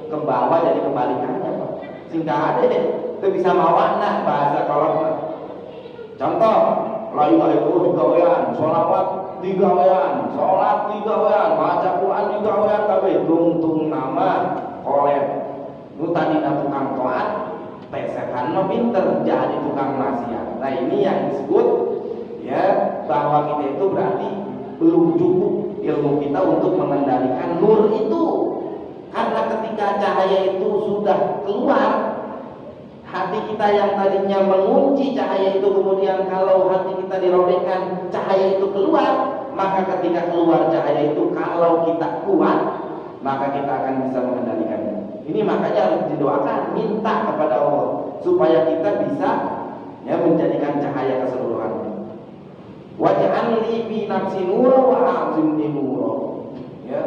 ke bawah jadi kebalikannya Pak. Sehingga ada itu bisa mawana bahasa kolotna. Contoh, la ilaha illallah digawean, sholawat digawean, sholat digawean, baca Quran digawean, tapi tungtung nama kolep. Lu tadi tukang toat, pesetan mah pinter jadi tukang maksiat. Nah ini yang disebut ya bahwa kita itu berarti belum cukup ilmu kita untuk mengendalikan nur itu. Karena ketika cahaya itu sudah keluar, hati kita yang tadinya mengunci cahaya itu, kemudian kalau hati kita dirobekkan, cahaya itu keluar, maka ketika keluar cahaya itu, kalau kita kuat, maka kita akan bisa mengendalikannya. Ini makanya harus didoakan, minta kepada Allah supaya kita bisa ya menjadikan cahaya keseluruhan. Waj'alni fi nafsi nura wa a'zimni nura. Ya.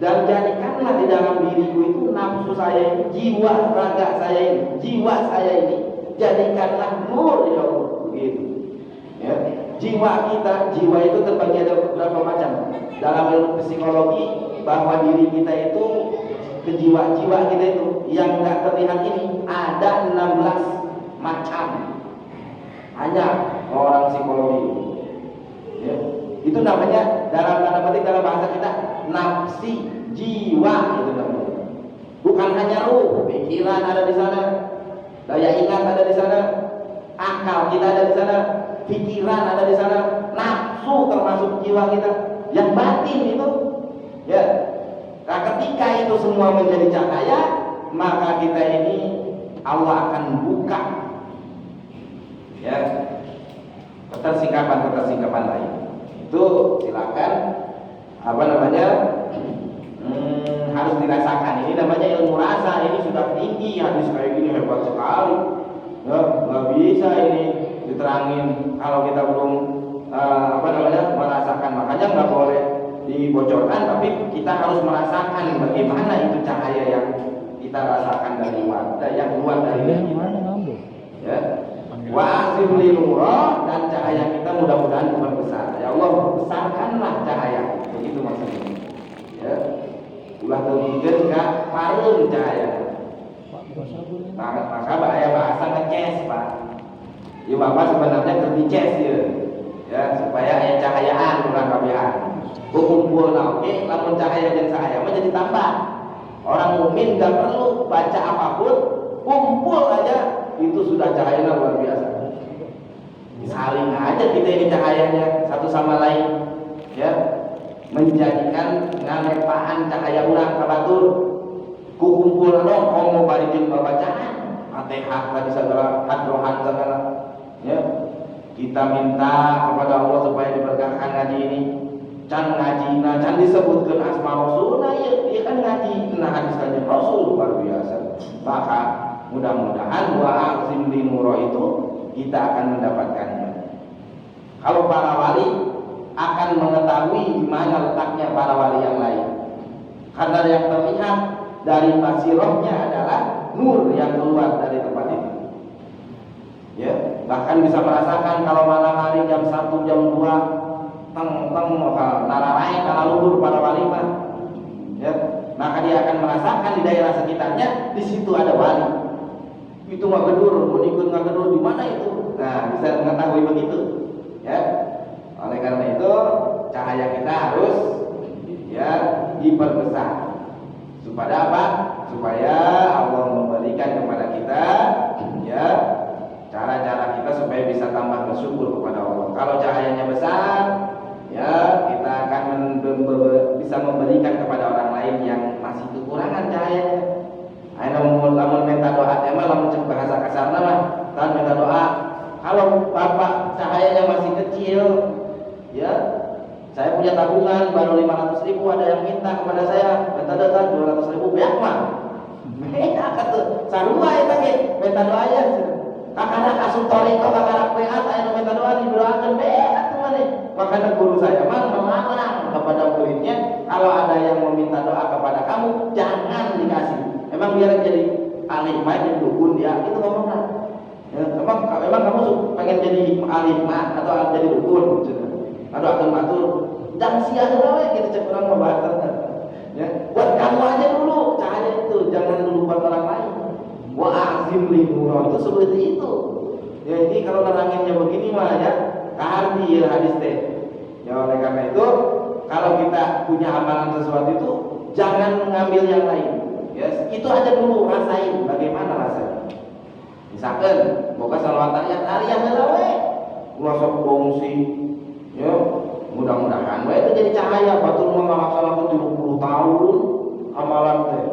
Dan jadikanlah di dalam diriku itu nafsu saya ini, jiwa raga saya ini, jiwa saya ini, jadikanlah nur ya Allah. Begitu. Ya. Jiwa kita, jiwa itu terbagi ada beberapa macam. Dalam ilmu psikologi bahwa diri kita itu, kejiwa-jiwa kita itu yang nggak terlihat ini ada 16 macam. Hanya orang psikologi. Ya. Itu namanya dalam tanda petik dalam bahasa kita nafsi, jiwa itu namanya. Bukan hanya ruh, pikiran ada di sana, daya ingat ada di sana, akal kita ada di sana, pikiran ada di sana, nafsu termasuk jiwa kita yang batin itu. Ya. Nah, ketika itu semua menjadi cahaya, maka kita ini Allah akan buka ya ketersingkapan lain. Itu silakan harus dirasakan. Ini namanya ilmu rasa. Ini sudah tinggi, hadis kayak gini hebat sekali. Ya, nggak bisa ini diterangin kalau kita belum merasakan. Makanya nggak boleh dibocorkan, tapi kita harus merasakan bagaimana itu cahaya yang kita rasakan dari luar, yang keluar dari diri kita. Ya. Wa azimli nura, dan cahaya kita mudah-mudahan besar. Ya Allah, besarkanlah cahaya. Begitu maksudnya. Ya. Ulah terbikin enggak pareun cahaya. Maka bahasa ngeces, Pak. Ya Bapak sebenarnya kerdi ces ya. Ya, supaya aya cahayaan urang kabehan. Kumpulna oke, lamun cahaya jeung cahaya mah jadi tambah. Orang mukmin enggak perlu baca apapun, kumpul aja itu sudah cahayanya luar biasa. Saling aja kita ini cahayanya satu sama lain, ya, menjadikan nganepaan cahaya urang ka batur. Kukumpul dong komo barikeun babacaan, Fatihah tadi segala hadrohan segala, ya. Kita minta kepada Allah supaya diberkahkan ngaji ini. Can ngajina, can disebutkeun asma Rasulna, ya kan ngaji nah hadis kanjeng Rasul luar biasa. Maka mudah-mudahan wa azim li nuro itu kita akan mendapatkannya. Kalau para wali akan mengetahui di mana letaknya para wali yang lain. Karena yang terlihat dari basirohnya adalah nur yang keluar dari tempat itu. Ya, bahkan bisa merasakan kalau malam hari jam 1, jam 2 teng nararae kana luhur para wali mah. Ya, maka dia akan merasakan di daerah sekitarnya di situ ada wali. Itu ngagedur, ikut ngagedur di mana itu? Nah, bisa mengetahui begitu. Ya. Oleh karena itu, cahaya kita harus ya diperbesar. Supaya apa? Supaya Allah memberikan kepada kita ya cara-cara kita supaya bisa tambah bersyukur kepada Allah. Kalau cahayanya besar, ya kita akan bisa memberikan kepada orang lain yang masih kekurangan cahayanya. Lamun minta doa emang lamun cek bahasa kasarna mah kan minta doa. Kalau bapak cahayanya masih kecil, ya saya punya tabungan baru 500.000, ada yang minta kepada saya minta doa 200.000 beak mah. Beda kata sarua eta ge minta doa ya. Kakana asup toriko kakana PA aya nu minta doa didoakeun beda tuh mah. Makanya guru saya mah melarang kepada muridnya kalau ada yang meminta doa kepada kamu jangan dikasih. Emang biar jadi alim aja dukun dia itu ngomongnya. Ya, emang kamu pengen jadi alim atau jadi dukun atau akan matur dan sia-sia we kita cek orang membahas. Ya, buat kamu aja dulu cahaya itu jangan itu seperti itu. Ya ini kalau neranginnya begini mah ya, kahari ya hadis teh. Ya oleh karena itu, kalau kita punya amalan sesuatu itu jangan mengambil yang lain. Ya, itu aja dulu rasain bagaimana rasanya. Misalkan boga salawat harian we, ulah sok bongsi. Ya, mudah-mudahan we itu jadi cahaya batur mah ngalaksanakeun 70 tahun amalan teh.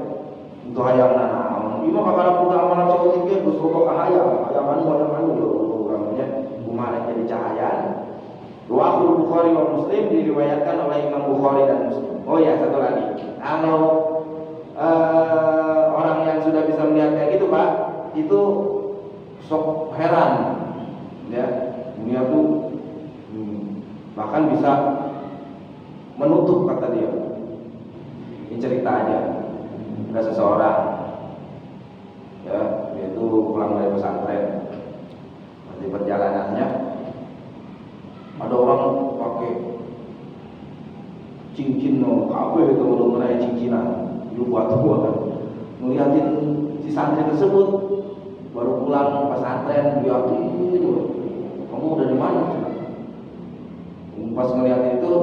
Itu hayangna naon. Ieu mah kakara puga amalan saeutik ge geus loba kahayang, hayang anu urangnya kumaha jadi cahaya. Riwayat Bukhari wa Muslim diriwayatkan oleh Imam Bukhari dan Muslim. Oh ya, satu lagi. Kalau orang yang sudah bisa melihat kayak gitu Pak, itu sok heran. Ya, dunia tuh bahkan bisa menutup kata dia. Ini ceritanya. Ada seseorang, ya, dia itu pulang dari pesantren. Di perjalanannya ada orang pakai cincin kabeh itu mengenai cincinan itu buat kan ngeliatin si santri tersebut baru pulang pesantren liatin kamu dari mana? Pas ngeliatin itu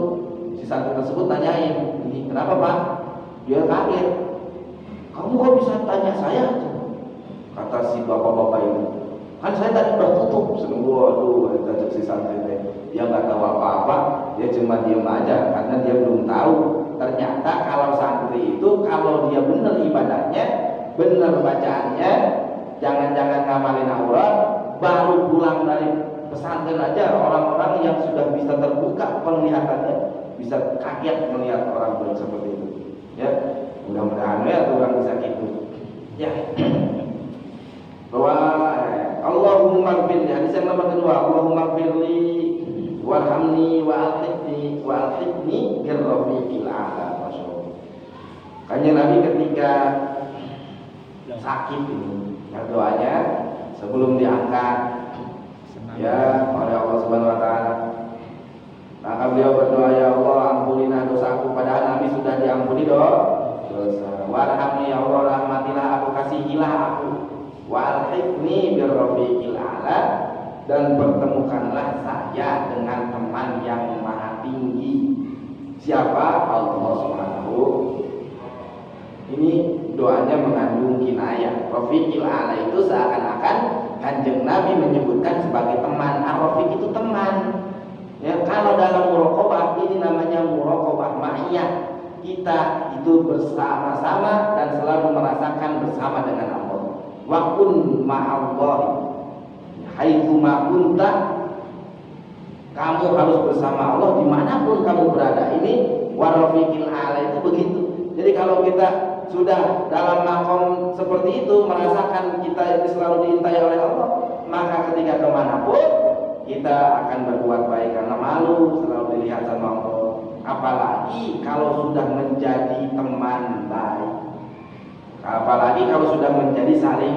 si santri tersebut tanyain, ini kenapa Pak? Dia kaget, kamu kok bisa tanya saya? Kata si bapak-bapak itu, kan saya tadi udah tutup. Waduh, kita si santri dia nggak tahu apa-apa, dia cuma diem aja karena dia belum tahu. Ternyata kalau santri itu kalau dia benar ibadahnya, benar bacaannya, jangan-jangan ngamalin aurat, baru pulang dari pesantren aja orang-orang yang sudah bisa terbuka penglihatannya bisa kaget melihat orang seperti itu. Ya, mudah-mudahan ya orang bisa gitu. Ya. Bahwa Allahumma gfirli, hadis yang nomor kedua, Allahumma gfirli warhamni wa'alhiqni birrafiqil a'la. Masyaallah. Kanjeng Nabi ketika sakit ini, yang doanya sebelum diangkat ya oleh Allah Subhanahu wa taala. Maka beliau berdoa, ya Allah ampunilah dosaku, padahal Nabi sudah diampuni dosa. Warhamni ya Allah, rahmatilah aku, kasihilah aku. Wa'alhiqni birrafiqil a'la, dan pertemukanlah saya dengan teman yang maha tinggi. Siapa? Allah Subhanahu. Ini doanya mengandung kinayah. Rafiqil a'la itu seakan-akan Kanjeng Nabi menyebutkan sebagai teman. Ar-rafiq itu teman. Ya, kalau dalam muraqabah ini namanya muraqabah ma'iyah. Kita itu bersama-sama dan selalu merasakan bersama dengan Allah. Wa kun ma'allahi haitsu ma kunta, kamu harus bersama Allah dimanapun kamu berada. Ini warafiqil a'la itu begitu. Jadi kalau kita sudah dalam makom seperti itu, merasakan kita itu selalu diintai oleh Allah, maka ketika kemanapun kita akan berbuat baik karena malu selalu dilihat sama Allah. Apalagi kalau sudah menjadi teman baik, apalagi kalau sudah menjadi saling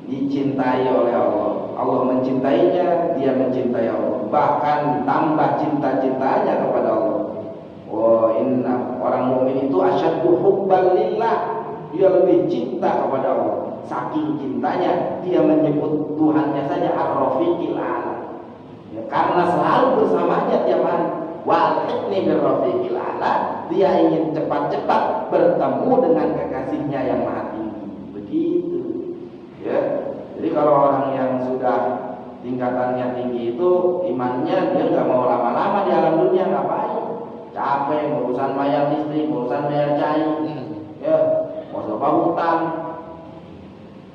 dicintai oleh Allah. Allah mencintainya, dia mencintai Allah, bahkan tambah cinta-cintanya kepada Allah. Oh, inna, orang mukmin itu asyaddu hubban lillah, dia lebih cinta kepada Allah. Saking cintanya dia menyebut Tuhannya saja Ar-Rafiqil A'la. Ya, karena selalu bersamanya tiap hari. Wa'alhiqni birrafiqil a'la, dia ingin cepat-cepat bertemu dengan kekasihnya yang maha tinggi. Begitu. Ya. Jadi kalau orang yang sudah tingkatannya tinggi itu imannya, dia nggak mau lama-lama di alam dunia, ngapain? Capek urusan bayar listrik, urusan bayar cai. Ya, mau sepa hutang.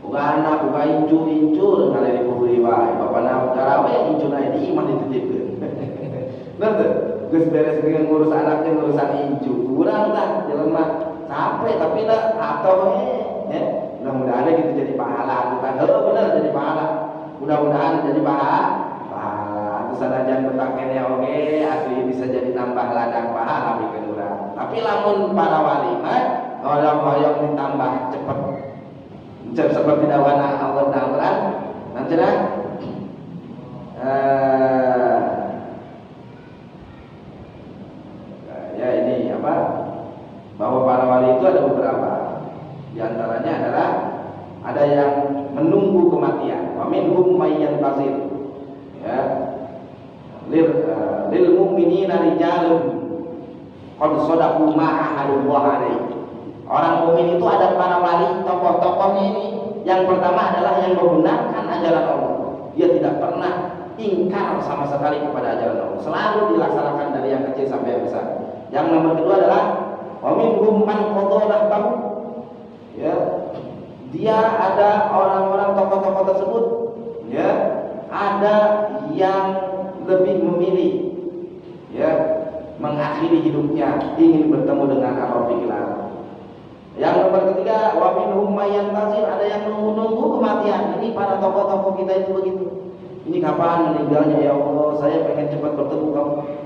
Buka anak, buka incu dengan dari kuburi wae. Bapak nak tarawih incu naik di iman dititipkeun. Bener. Geus beres dengan ngurus anaknya, ngurusan incu, kurang lah jelema capek tapi lah atau ya mudah-mudahan gitu jadi pahala. Bukan bener jadi pahala, mudah-mudahan jadi pahala itu sanajan berpakaiannya oke, asli bisa jadi nambah ladang pahala bikin urang. Tapi lamun para wali mah hoyong-hoyong ditambah cepet seperti dawana Allah Ta'ala nanti dah ya ini apa, bahwa para wali itu ada beberapa. Di antaranya adalah ada yang menunggu menunggu kematian. Wa minhum may yantazir. Ya. Lil mu'minina rijalun qad sadaqu ma ahadullah alaihi. Orang mukmin itu ada para wali, tokoh-tokohnya ini. Yang pertama adalah yang menggunakan ajaran Allah. Dia tidak pernah ingkar sama sekali kepada ajaran Allah. Selalu dilaksanakan dari yang kecil sampai yang besar. Yang nomor kedua adalah wa minhum man qada nahbahu. Ya. Dia ada orang-orang tokoh-tokoh tersebut, ya, ada yang lebih memilih, ya, mengakhiri hidupnya ingin bertemu dengan Ar-Rafiqil A'la. Yang nomor ketiga, wa minhum may yantazir, ada yang menunggu kematian. Ini para tokoh-tokoh kita itu begitu. Ini kapan meninggalnya ya Allah? Saya pengen cepat bertemu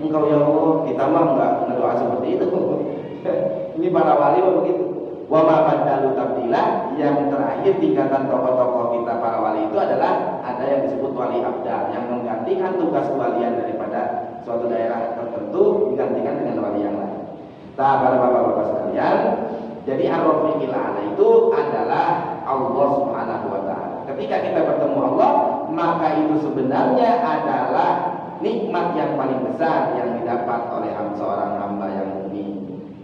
Engkau ya Allah. Kita mah enggak berdoa seperti itu. Ini para wali begitu. Wa ma badalu tabdila. Yang terakhir tingkatan tokoh-tokoh kita para wali itu adalah ada yang disebut wali abdal, yang menggantikan tugas kewalian daripada suatu daerah tertentu digantikan dengan wali yang lain. Nah, para bapak-bapak sekalian, jadi Ar-Rafiqil A'la itu adalah Allah Subhanahu wa taala. Ketika kita bertemu Allah, maka itu sebenarnya adalah nikmat yang paling besar yang didapat oleh seorang hamba yang mukmin.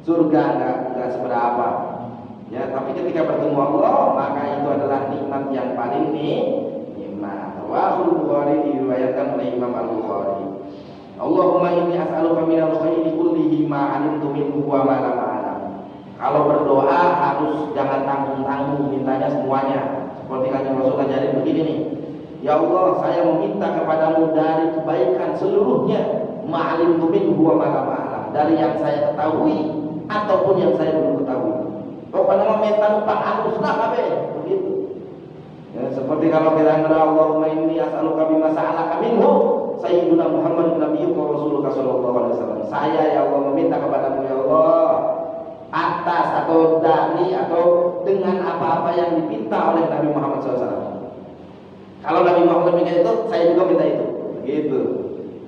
Surga enggak seberapa. Ya, tapi ketika bertemu Allah, maka itu adalah nikmat yang paling nikmat. Rawahul Bukhari, diriwayatkan oleh Imam Al-Bukhari. Allahumma inni as'aluka minal khairi kullihi ma 'alimtu minhu wa ma lam a'lam. Kalau berdoa harus jangan tanggung-tanggung, mintanya semuanya. Seperti Kanjeng Rasul ajarin begini nih. Ya Allah, saya meminta kepadamu dari kebaikan seluruhnya, ma 'alimtu minhu wa ma lam a'lam, dari yang saya ketahui ataupun yang saya belum ketahui. Pokoknya meminta numpang aku senang apa begitu. Ya, seperti kalau kita berdoa Allahumma inni as'aluka bima sa'alaka minhu Sayyiduna Muhammad nabiyyuka wa rasuluka sallallahu alaihi wasallam. Saya ya Allah meminta kepadamu ya Allah atas atau dari atau dengan apa-apa yang dipinta oleh Nabi Muhammad SAW. Kalau Nabi Muhammad minta itu, saya juga minta itu. Gitu.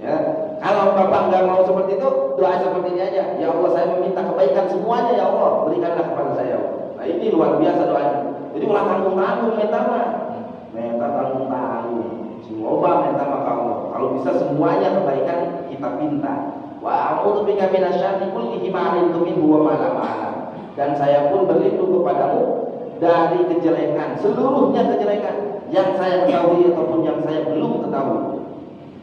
Ya. Kalau Bapak nggak mau seperti itu, doa seperti ini aja. Ya Allah, saya meminta kebaikan semuanya ya Allah, berikanlah kepada saya. Nah, ini luar biasa doanya. Jadi ulah tanggung-tanggung minta mah. Minta tanggung-tanggung. Semoga minta mah Allah. Kalau bisa semuanya kebaikan kita minta. Wa a'udzu bika minasyarri kullihi ma 'alimtu minhu wa ma lam a'lam. Dan saya pun berlindung kepadamu dari kejelekan, seluruhnya kejelekan yang saya ketahui ataupun yang saya belum ketahui.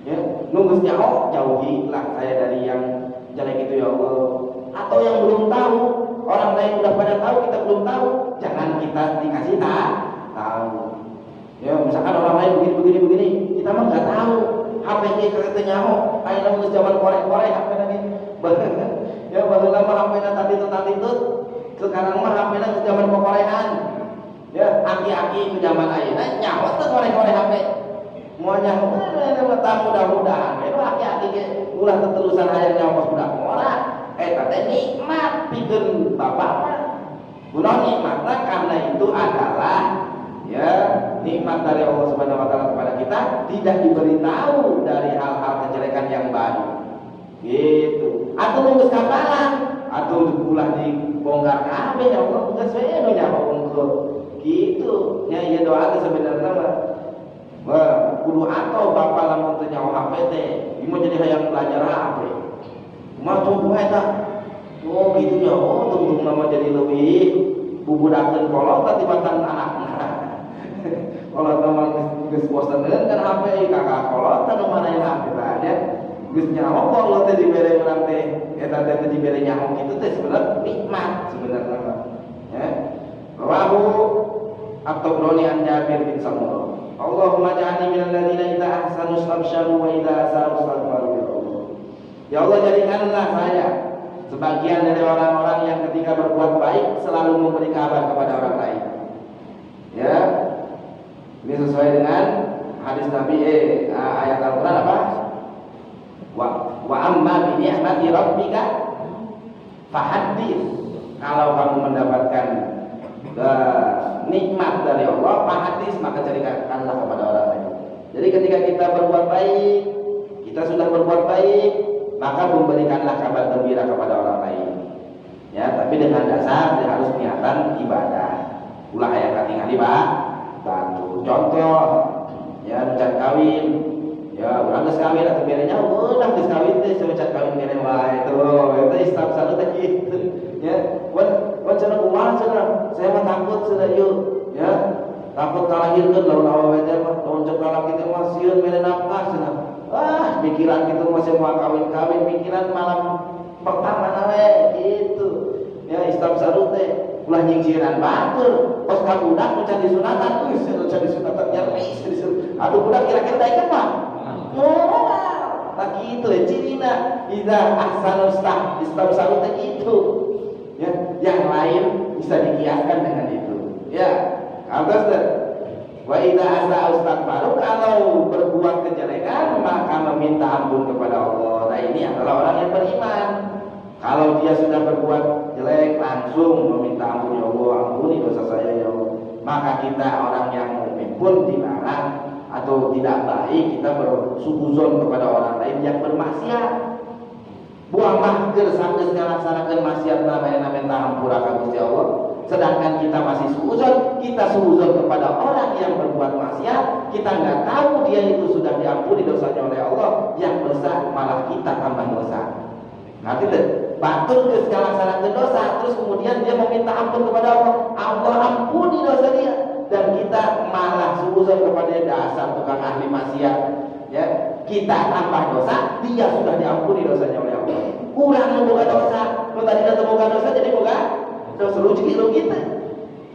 Ya, nunggu jauhilah saya dari yang jelek itu ya Allah. Atau yang belum tahu, orang lain udah pada tahu, kita belum tahu, jangan kita dikasih tahu. Ya, misalkan orang lain begini, kita mah nggak tahu. HP kita katanya ayo nunggu zaman korek-korek HP nanti. Ya, baru lama HP tadi itu, sekarang mah HP nanti zaman korekan. Ya, aki-aki zaman ayeuna nyawa tuh korek-korek HP. Semuanya mudah-mudahan itu aki-aki ulah keterusan hayang nyawa budak orang teh nikmat pikeun bapak mah kunaon nikmatna karena itu adalah ya nikmat dari Allah Subhanahu wa taala kepada kita, tidak diberitahu dari hal-hal kejelekan yang baru gitu. Atuh nunggu kapalan atuh ulah dibongkar kabeh ya Allah geus we nu nyaho unggul gitu nya ieu doa teh sebenarnya mah wah, kudu atau bapak lamun teu nyaho HP teh, ieu mah jadi hayang belajar HP. Mah coba eta. Oh, gitu ya. Oh, tungtung nama jadi leuwih bubudakeun kolot tibatan anakna. Kolot mah geus boseneun kan HP kakak kolot anu manajeun HP tah ya. Geus nyaho kolot teh dibere urang teh, eta teh dibere nyaho kitu teh sebenarnya nikmat sebenarnya mah. Ya. Rawahu At-Tabrani an Jabir bin Samurah. Allahumma ja'alni minal ladzina idza ahsanu istabsharu wa idza asa'u istaghfaru ya Allah. Ya Allah, jadikanlah saya sebagian dari orang-orang yang ketika berbuat baik selalu memberi kabar kepada orang lain. Ya. Ini sesuai dengan hadis Nabi ayat Al-Qur'an apa? Wa amma bi ni'mati rabbika fahaddits. Kalau kamu mendapatkan nikmat dari Allah, hadis maka ceritakanlah kepada orang lain. Jadi ketika kita berbuat baik, kita sudah berbuat baik, maka memberikanlah kabar gembira kepada orang lain. Ya, tapi dengan dasar dia harus niatan ibadah. Ulah aya katingali bantu. contoh ya nucan kawin ya urang geus kawin atuh berenya ulah geus kawin teh nucan kawin kene wae itu istamsaru teh kitu ya wan cenah kumaha cenah saya mah takut cenah yeuh ya takut kalahirkeun lamun awewe teh mah lamun cek lalaki teh mah sieun mere nafkah cenah pikiran kitu masih mau kawin pikiran malam pertama we gitu ya istamsaru teh ulah nyingsiran batur pas ka budak nu can disunatan geus nu can disunatan nyaris atuh budak kira-kira daek mah tak gitu ya cirina iza ahsanu istamsaru teh itu ya yang lain bisa dikiaskan dengan itu ya atas deh wa idza asa ustaghfaru kalau berbuat kejelekan maka meminta ampun kepada Allah. Nah ini adalah orang yang beriman. Kalau dia sudah berbuat jelek langsung meminta ampun, ya Allah ampuni dosa saya ya Allah. Maka kita orang yang mukmin pun dilarang atau tidak baik kita bersuzon kepada orang lain yang bermaksiat. Buanglah geus ngalaksanakeun maksiat namanya hampura ka Gusti Allah. Sedangkan kita masih kita suzon kepada orang yang berbuat maksiat, kita nggak tahu dia itu sudah diampuni dosanya oleh Allah, yang dosa malah kita tambah dosa. Nah itu batur geus ngalaksanakeun dosa, terus kemudian dia meminta ampun kepada Allah, Allah ampuni dosa dia, dan kita malah suzon kepada dia dasar tukang ahli maksiat. Ya, kita tambah dosa, dia sudah diampuni dosanya oleh Allah. Kurang membuka dosa, lu tadi udah temukan dosa jadi buka dosa rezeki lu kita.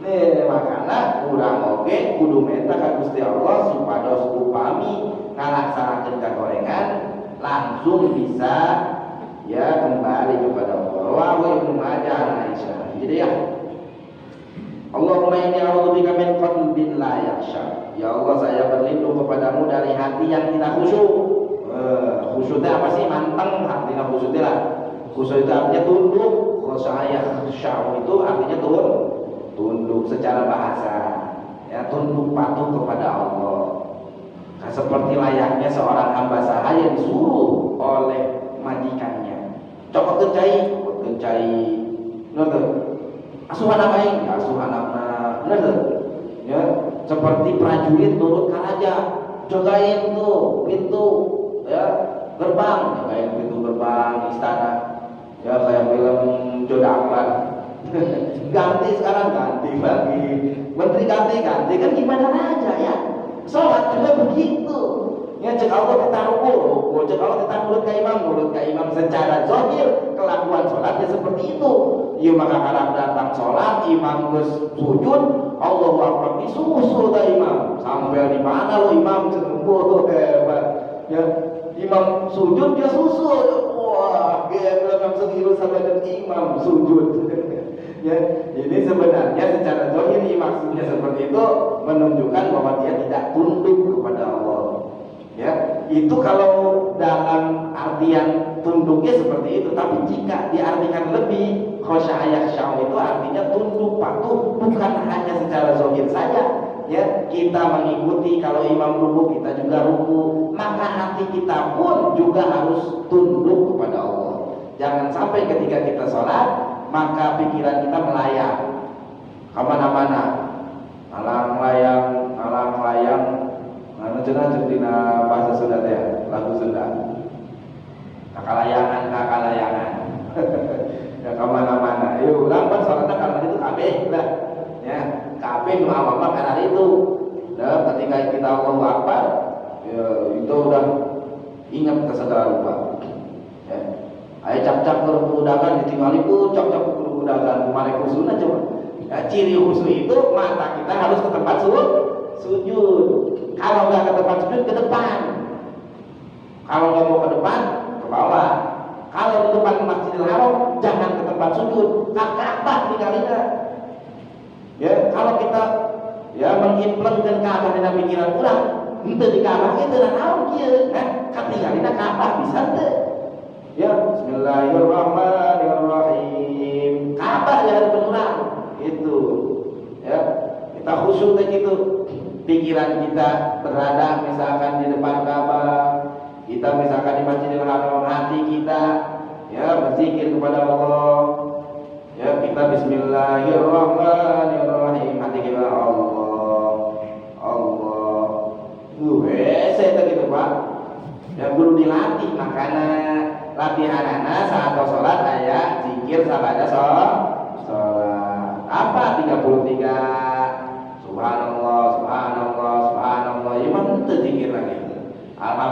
Nih makanya kurang oke kudu minta ka Gusti Allah supados upami ngalaksanakeun kagorengan langsung bisa ya kembali kepada Allah. Wa Ibnu Majah Aisyah. Jadi ya Allahumma inni a'udzubika min qalbin la yakhsha. Ya Allah saya berlindung kepadamu dari hati yang tidak khusyuk. Khusyuknya apa sih? Manteng hati tidak khusyuknya lah. Khusyuk itu artinya tunduk. Khusyuk itu artinya tunduk secara bahasa. Ya tunduk patuh kepada Allah. Nah, seperti layaknya seorang hamba sahaya disuruh oleh majikannya. Cokot kencai, ngerti? Asuhan apa ini? Asuhan apa? Ngerti? Ya, seperti prajurit nurut ka raja, jagain tuh pintu, ya gerbang, jagain pintu gerbang istana. Ya kayak film Jodakan. Ganti sekarang ganti lagi, menteri ganti kan gimana raja ya? Sholat juga begitu. Ya cek Allah kita ruku, cek Allah kita mulut ke imam secara zahir kelakuan sholatnya seperti itu. Ya maka kalau datang sholat imam sujud, Allahu Akbar disusul dah imam sampai di mana lo imam cenderung hebat. Ya imam sujud dia susul, wah dia belum segitu sampai dengan imam sujud. Ya ini sebenarnya secara zahir maksudnya seperti itu menunjukkan bahwa dia tidak tunduk kepada Allah. Ya, itu kalau dalam artian tunduknya seperti itu, tapi jika diartikan lebih khosya'ah yakhsha itu artinya tunduk patuh bukan hanya secara zahir saja. Ya, kita mengikuti kalau imam ruku kita juga ruku, maka hati kita pun juga harus tunduk kepada Allah. Jangan sampai ketika kita sholat maka pikiran kita melayang kemana-mana, alang layang. Nah, cenah dina bahasa Sunda teh, lagu Sunda. Kakalayangan. Ya kemana-mana. Yuk, urang pan salatna karena itu kabeh lah. Ya, kabeh nu awam karena itu. Dan ketika kita Allahu Akbar, ya, itu udah ingat ke segala rupa. Ya. Aya cap-cap ke budakan ditinggali cap-cap ke budakan kumaha khusuna coba. Ya, ciri khusus itu mata kita harus ke tempat sujud. Kalau nggak ke tempat sujud ke depan. Kalau nggak mau ke depan ke bawah. Kalau di depan Masjidil Haram jangan ke tempat sujud, ke Ka'bah tinggalina. Ya, kalau kita ya mengimplementkan Ka'bah dalam pikiran urang, henteu di Ka'bah itu dan naon kieu, kan tinggalina Ka'bah bisa teu. Ya, bismillahirrahmanirrahim. Ka'bah ya harapan urang. Itu. Ya, kita khusyuk gitu. Pikiran kita berada misalkan di depan Ka'bah, kita misalkan di Masjidil Haram, hati kita ya berzikir kepada Allah. Ya kita bismillahirrahmanirrahim, hati kita Allah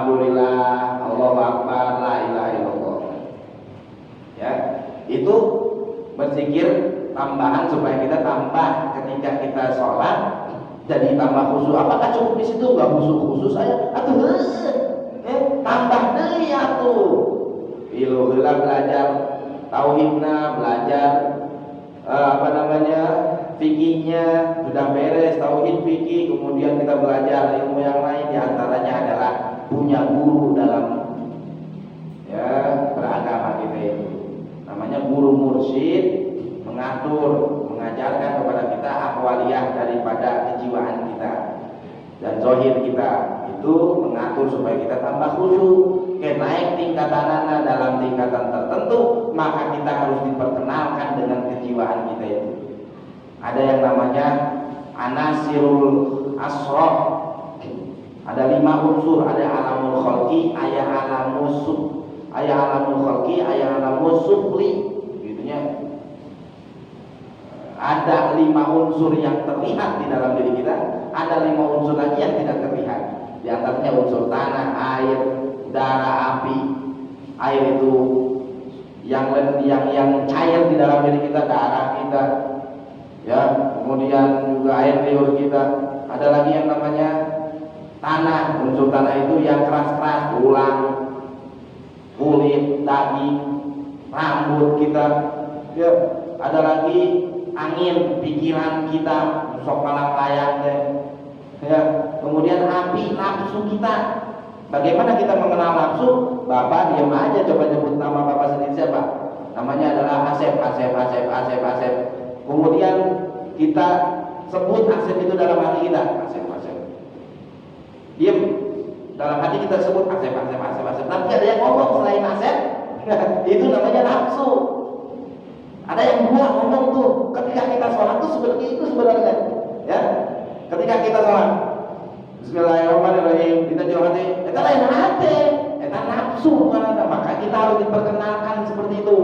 alhamdulillah, Allahu akbar, la ilaha illallah. Ya, itu berzikir tambahan supaya kita tambah ketika kita sholat jadi tambah khusyuk. Apakah cukup di situ? Enggak khusyuk saya atuh tambah deui atuh. Pilu heula belajar tauhidna, belajar fikihnya sudah beres, tauhid fikih, kemudian kita belajar ilmu yang lain, diantaranya adalah punya guru dalam beragama kita itu. Namanya guru mursyid, mengajarkan kepada kita akwaliyah daripada kejiwaan kita dan zahir kita, itu mengatur supaya kita tambah khusyuk, naik tingkatanana dalam tingkatan tertentu, maka kita harus diperkenalkan dengan kejiwaan kita itu. Ada yang namanya anasirul asroh, ada 5 unsur, ada alamul khalqi, alamul khalqi, alamul sufli, gitunya. Ada 5 unsur yang terlihat di dalam diri kita, ada 5 unsur lagi yang tidak terlihat. Di antaranya unsur tanah, air, darah, api. Air itu yang cair di dalam diri kita, darah kita. Ya, kemudian juga air liur kita. Ada lagi yang namanya tanah. Unsur tanah itu yang keras-keras, tulang, kulit, daging, rambut kita. Ya, ada lagi angin, pikiran kita, sok malang layang deh. Ya, kemudian api, nafsu kita. Bagaimana kita mengenal nafsu? Bapak diam aja, coba nyebut nama Bapak sendiri siapa? Namanya adalah Asep. Kemudian kita sebut Asep itu dalam hati kita, Asep. Diam. Dalam hati kita sebut Asep. Nanti ada yang ngomong selain Asep, itu namanya nafsu. Ada yang dua ngomong tuh. Ketika kita sholat tuh seperti itu sebenarnya. Ya, ketika kita sholat, Bismillahirrahmanirrahim, kita jawab hati, itu lain hati, itu nafsu kan ada. Maka kita harus diperkenalkan seperti itu.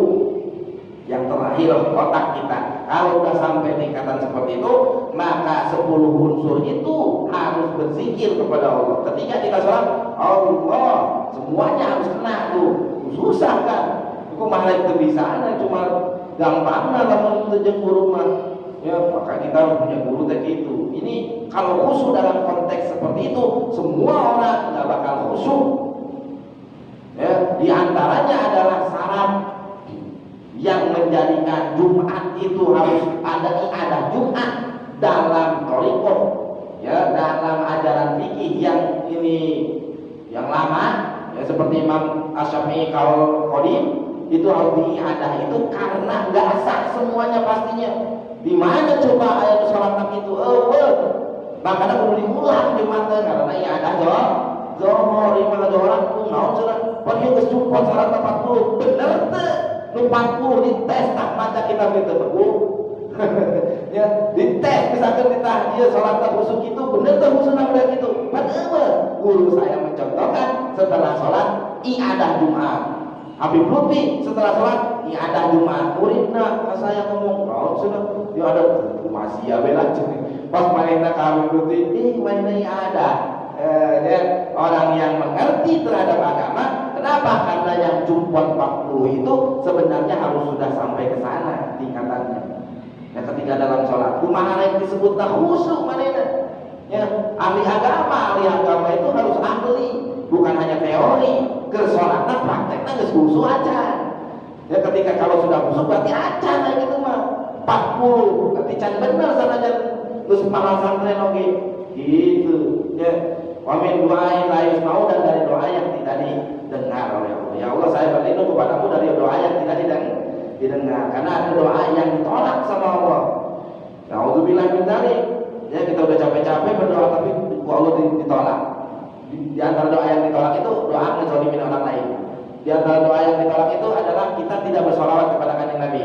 Yang terakhir otak kita. Kalau sudah sampai tingkatan seperti itu, maka 10 unsur itu harus berzikir kepada Allah. Ketika kita sholat, Allah, semuanya harus kena tuh. Susah kan? Aku malah itu bisa, cuma gampang lah kalau kita guru mah. Ya, maka kita harus punya guru kayak gitu. Ini kalau khusyuk dalam konteks seperti itu, semua orang nggak bakal khusyuk. Ya, di antaranya adalah syarat yang menjadikan Jumat itu harus ada Jumat dalam thariqah, ya, dalam ajaran fikih yang ini yang lama, ya, seperti Imam Asy-Syafi'i kaul qadim, itu harus diiadah itu karena nggak sah semuanya pastinya. Di mana coba ayat sholat itu? Makanya perlu diulang Jumatnya karena iaadah zohor, ibadah orang pun mau sudah pergi ke support salat 40 bener tuh. 40 dites tak mata kita gitu betul. Ya, dites misalkan ditahjil salat khusyuk itu bener tuh khusyuk namanya gitu. Padahal guru saya mencontohkan setelah sholat iaadah Jumat. Habib Lutfi setelah sholat iaadah Jumat. Muridna saya ngomong kau sudah ya ada masih ya bela pas mainnya Habib Lutfi mainnya iaadah. Orang yang mengerti terhadap agama. Kenapa? Karena yang Jumat 40 itu sebenarnya harus sudah sampai ke sana tingkatannya. Ya, ketika dalam sholat kumaha yang disebut khusyuk manehna. Ya, ahli agama itu harus ahli, bukan hanya teori. Ke sholatnya prakteknya geus khusyuk aja. Ya, ketika kalau sudah khusyuk berarti aja kayak gitu mah. 40 berarti can bener sanajan geus malah santren oge. Gitu. Ya. Wa min du'ain la yusma'u, dan dari doa yang tidak didengar oleh Allah. Ya Allah, saya berlindung kepadamu dari doa yang tidak didengar. Karena ada doa yang ditolak sama Allah. Na'udzubillah min dzalik. Ya, kita udah capek-capek berdoa tapi Allah ditolak. Di antara doa yang ditolak itu doa ngezalimin orang lain. Di antara doa yang ditolak itu adalah kita tidak bersolawat kepada Kanjeng Nabi.